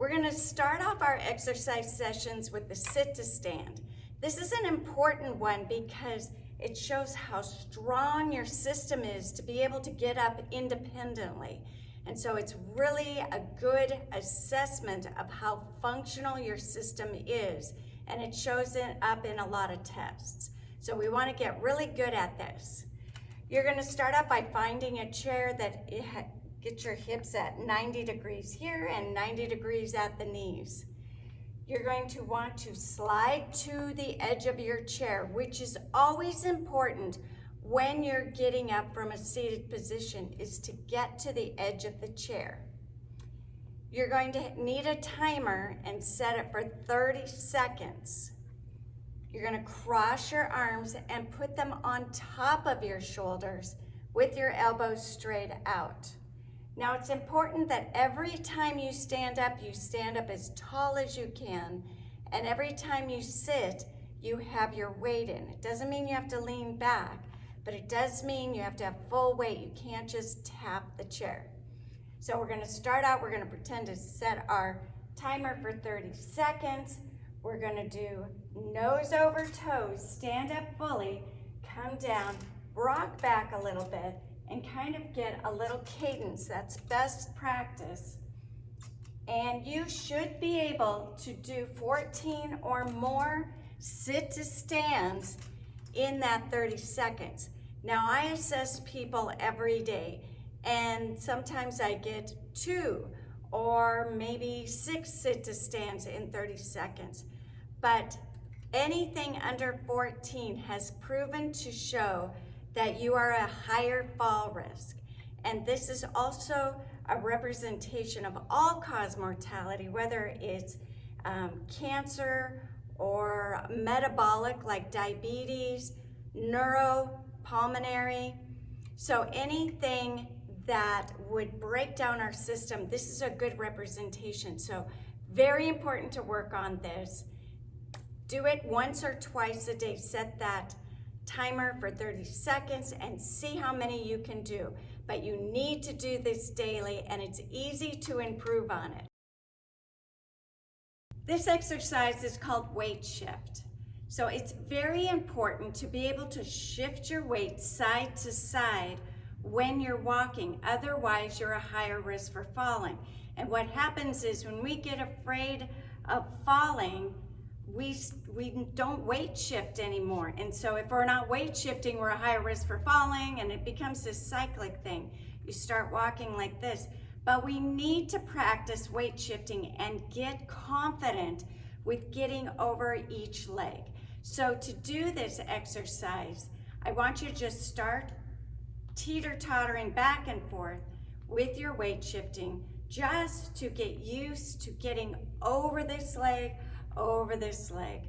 We're going to start off our exercise sessions with the sit to stand. This is an important one because it shows how strong your system is to be able to get up independently. And so it's really a good assessment of how functional your system is, and it shows it up in a lot of tests. So we want to get really good at this. You're going to start out by finding a chair that get your hips at 90 degrees here and 90 degrees at the knees. You're going to want to slide to the edge of your chair, which is always important when you're getting up from a seated position, is to get to the edge of the chair. You're going to need a timer and set it for 30 seconds. You're going to cross your arms and put them on top of your shoulders with your elbows straight out. Now it's important that every time you stand up as tall as you can, and every time you sit, you have your weight in. It doesn't mean you have to lean back, but it does mean you have to have full weight. You can't just tap the chair. So we're gonna start out, we're gonna pretend to set our timer for 30 seconds. We're gonna do nose over toes, stand up fully, come down, rock back a little bit, and kind of get a little cadence. That's best practice. And you should be able to do 14 or more sit to stands in that 30 seconds. Now I assess people every day, and sometimes I get 2 or maybe 6 sit to stands in 30 seconds. But anything under 14 has proven to show that you are a higher fall risk. And this is also a representation of all-cause mortality, whether it's cancer or metabolic like diabetes, neuropulmonary. So anything that would break down our system, this is a good representation. So very important to work on this. Do it once or twice a day. Set that timer for 30 seconds and see how many you can do. But you need to do this daily, and it's easy to improve on it. This exercise is called weight shift. So it's very important to be able to shift your weight side to side when you're walking. Otherwise, you're a higher risk for falling. And what happens is when we get afraid of falling, we don't weight shift anymore. And so if we're not weight shifting, we're a higher risk for falling, and it becomes this cyclic thing. You start walking like this. But we need to practice weight shifting and get confident with getting over each leg. So to do this exercise, I want you to just start teeter-tottering back and forth with your weight shifting, just to get used to getting over this leg, over this leg.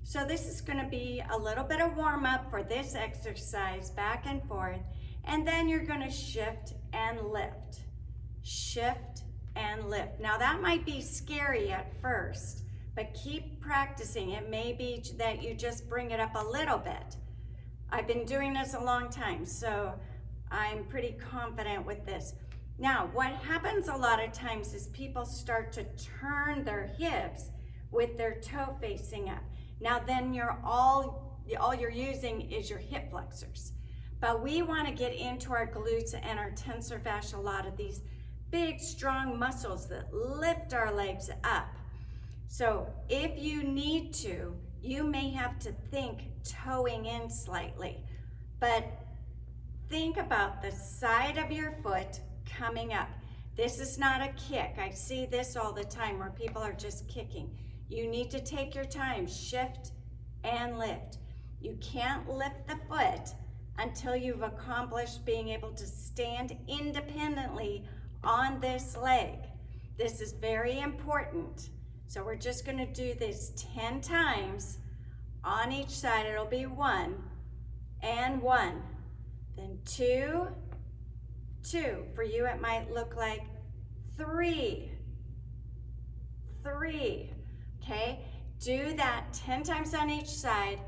So this is going to be a little bit of warm-up for this exercise, back and forth, and then you're going to shift and lift. Shift and lift. Now that might be scary at first, but keep practicing. It may be that you just bring it up a little bit. I've been doing this a long time, so I'm pretty confident with this. Now, what happens a lot of times is people start to turn their hips with their toe facing up. Now then all you're using is your hip flexors. But we want to get into our glutes and our tensor fasciae lata, these big strong muscles that lift our legs up. So if you need to, you may have to think toeing in slightly, but think about the side of your foot coming up. This is not a kick. I see this all the time where people are just kicking. You need to take your time, shift and lift. You can't lift the foot until you've accomplished being able to stand independently on this leg. This is very important. So we're just going to do this 10 times on each side. It'll be 1 and 1, then 2, 2. For you, it might look like 3, 3. Okay, do that 10 times on each side,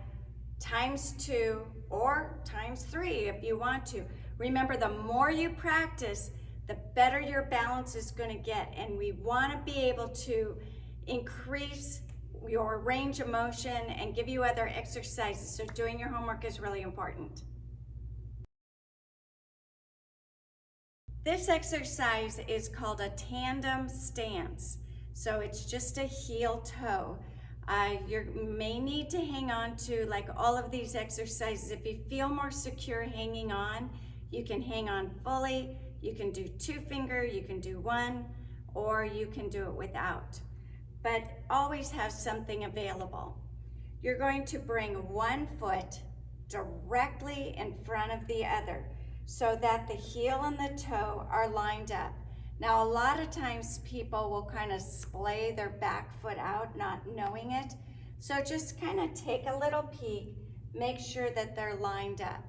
times 2 or times 3 if you want to. Remember, the more you practice, the better your balance is going to get. And we want to be able to increase your range of motion and give you other exercises. So doing your homework is really important. This exercise is called a tandem stance. So it's just a heel toe. You may need to hang on to, like all of these exercises, if you feel more secure hanging on, you can hang on fully. You can do 2 finger, you can do 1, or you can do it without. But always have something available. You're going to bring one foot directly in front of the other so that the heel and the toe are lined up. Now, a lot of times people will kind of splay their back foot out, not knowing it. So just kind of take a little peek, make sure that they're lined up.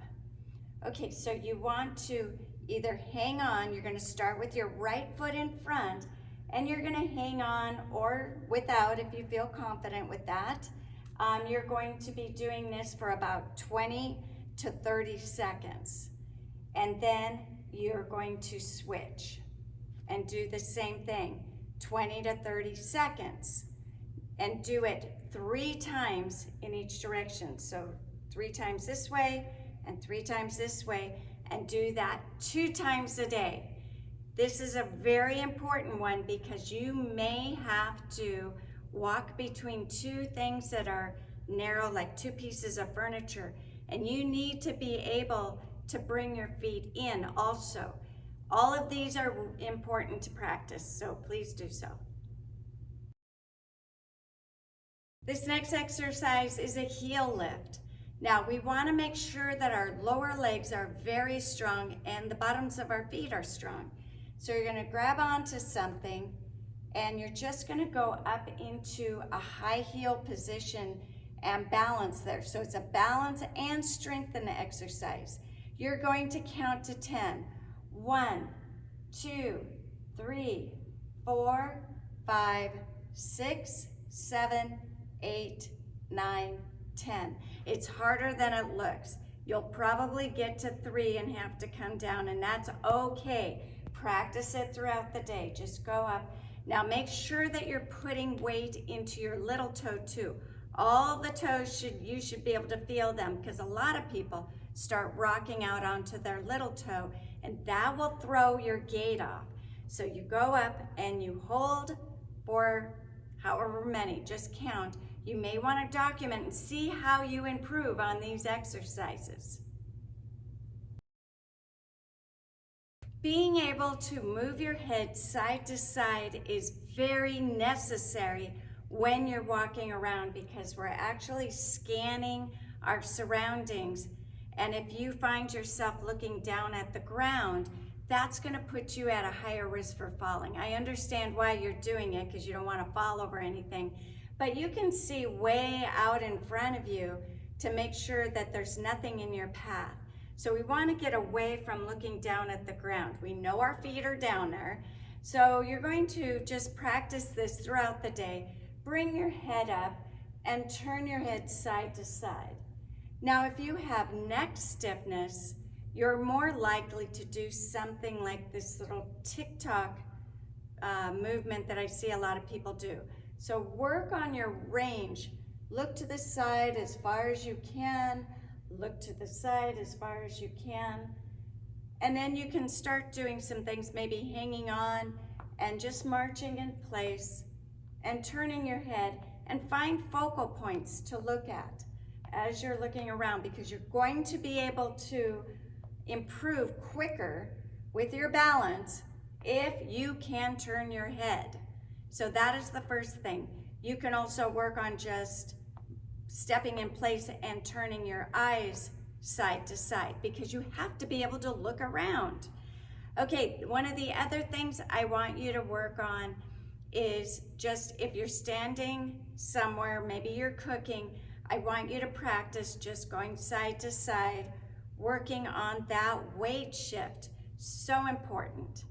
Okay, so you want to either hang on, you're going to start with your right foot in front, and you're going to hang on, or without if you feel confident with that. You're going to be doing this for about 20 to 30 seconds. And then you're going to switch and do the same thing, 20 to 30 seconds. And do it 3 times in each direction. So 3 times this way and 3 times this way, and do that 2 times a day. This is a very important one because you may have to walk between 2 things that are narrow, like 2 pieces of furniture, and you need to be able to bring your feet in also. All of these are important to practice, so please do so. This next exercise is a heel lift. Now, we want to make sure that our lower legs are very strong and the bottoms of our feet are strong. So you're going to grab onto something and you're just going to go up into a high heel position and balance there. So it's a balance and strengthen exercise. You're going to count to 10. 1, 2, 3, 4, 5, 6, 7, 8, 9, 10. It's harder than it looks. You'll probably get to 3 and have to come down, and that's okay. Practice it throughout the day. Just go up. Now make sure that you're putting weight into your little toe too. All the toes you should be able to feel them, because a lot of people start rocking out onto their little toe, and that will throw your gait off. So you go up and you hold for however many, just count. You may want to document and see how you improve on these exercises. Being able to move your head side to side is very necessary when you're walking around, because we're actually scanning our surroundings. And if you find yourself looking down at the ground, that's going to put you at a higher risk for falling. I understand why you're doing it, because you don't want to fall over anything, but you can see way out in front of you to make sure that there's nothing in your path. So we want to get away from looking down at the ground. We know our feet are down there. So you're going to just practice this throughout the day. Bring your head up and turn your head side to side. Now, if you have neck stiffness, you're more likely to do something like this little TikTok movement that I see a lot of people do. So work on your range. Look to the side as far as you can. Look to the side as far as you can. And then you can start doing some things, maybe hanging on and just marching in place and turning your head, and find focal points to look at as you're looking around, because you're going to be able to improve quicker with your balance if you can turn your head. So that is the first thing. You can also work on just stepping in place and turning your eyes side to side, because you have to be able to look around. Okay, one of the other things I want you to work on is just if you're standing somewhere, maybe you're cooking, I want you to practice just going side to side, working on that weight shift. So important.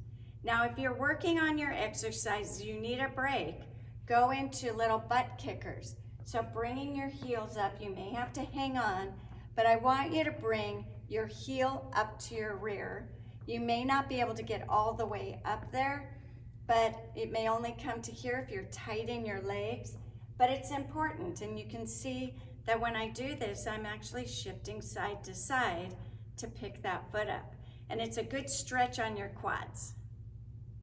Now, if you're working on your exercises, you need a break, go into little butt kickers. So bringing your heels up, you may have to hang on, but I want you to bring your heel up to your rear. You may not be able to get all the way up there, but it may only come to here if you're tight in your legs, but it's important. And you can see that when I do this, I'm actually shifting side to side to pick that foot up. And it's a good stretch on your quads.